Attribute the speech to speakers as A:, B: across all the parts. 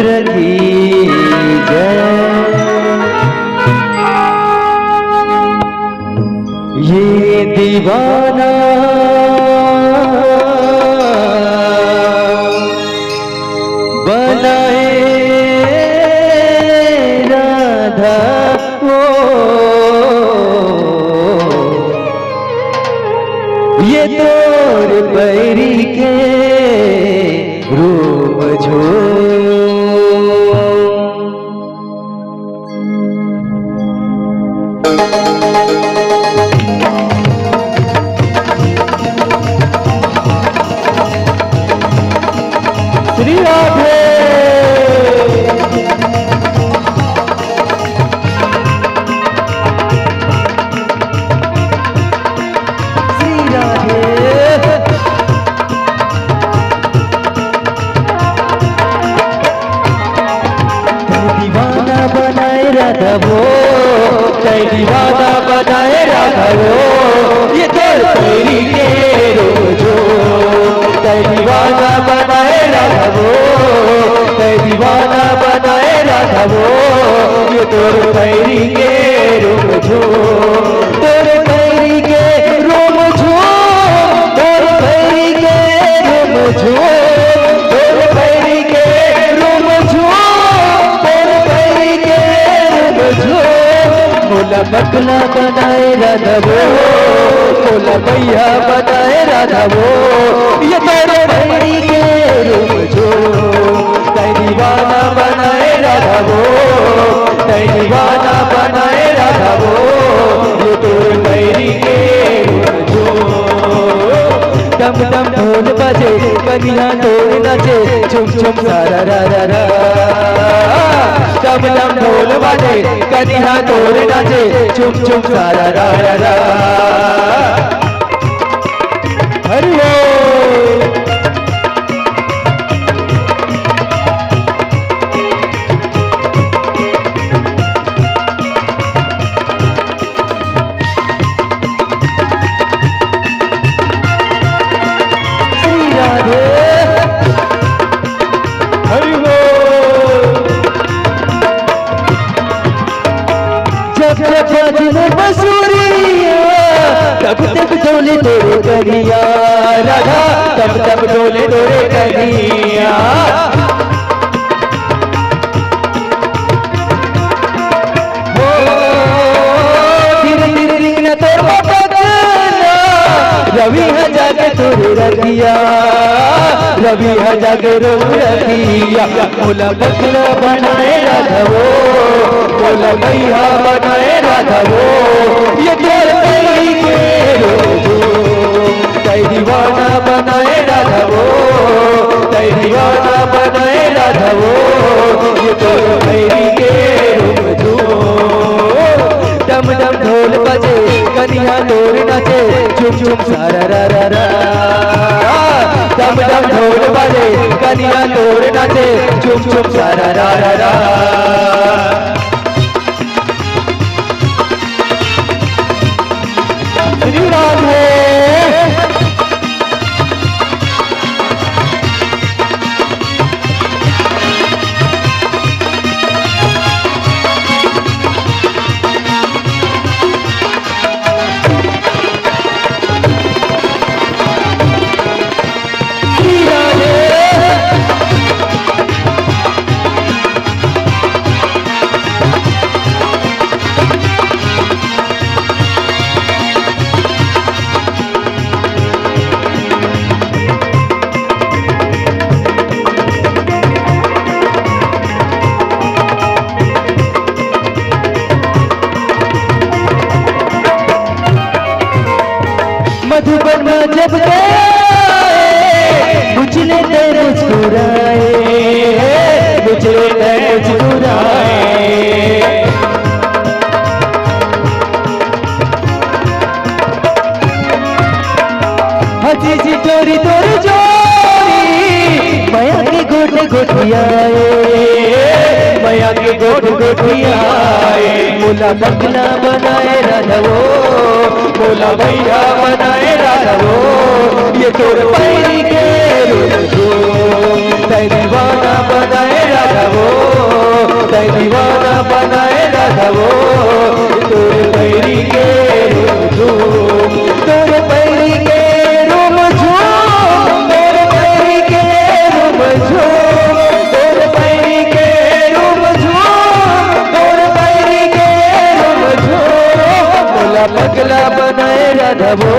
A: रुद्र की जय। ये दीवाना बनाए राधा को, ये तोर पैरी के रूप झो। श्री राधे राधा वो, कई दीवाना बनाए राधा वो, ये तोर पैरी के रोजो। कई दीवाना बनाए राधा वो, कई दीवाना बनाए राधा वो, ये तोर पैरी के रोजो। तोर पैरी के रोमझो, तोर पैरी के रोमझो, तोर पैरी के रोमझो, तोर पैरी के भोला बकला बनाए राधा वो, भोला भैया बनाए राधा वो, ये तेरे पैरी के रूप जो। कई दीवाना बनाए राधा वो, कई दीवाना बनाए राधा वो, ये तेरे पैरी के रूप जो। डम डम ढोल बजे कन्या ढोल नचे, झुम झुम सारा रा रा रा। डम डम ढोल बजे कन्या ढोल नचे, झुम झुम सारा रा रा रा। हरि बोल। बसूरिया तब तब डोले तोरे करिया राधा, तब तब डोले तोरे करिया। हो धीरे धीरे रिंगना तोर बपकना, रवि है जाके तोरे रखिया, रवि है जाके रो रखिया। भोला बकला बनाए राधा वो, भोला भैया बनाए राधा वो, ये तोर पैरी के रोजो। कई दीवाना बनाए राधा वो, कई दीवाना बनाए राधा वो, ये तोर पैरी के रोजो। डम डम ढोल बजे कन्या तोर नचे, झुम झुम सारा रा रा रा। डम डम ढोल बजे कन्या तोर नचे, झुम झुम सारा रा रा रा। श्री राधे मधुबन में जब गए मुझले तेरे मुस्कुराए, मुझले तेरे मुस्कुराए। हंसी सी चोरी तोरी चोरी, माया के गोट गोटियाए, माया के गोट गोटियाए। भोला बकला बनाए राधा वो, भोला भैया बनाए राधा वो, ये तोर पैरी के रोजो। कई दीवाना बनाए राधा राघवो तै दीवाना बनाए राघवो तोर पैरी के रूम झूम तोर पैरी के रूम झूम तोर पैरी के रूम झूम तोर पैरी के रूम झूम तोर पैरी के रूम झूम तोला पगला बनाए राघवो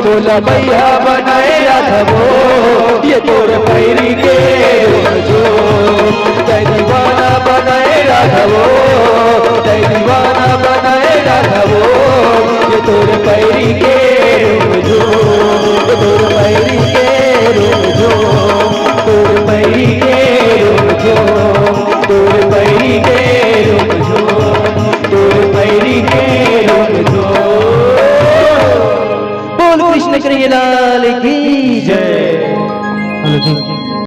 A: तोला भैया बनाए राघवो ये तोर पैरी के रूम झूम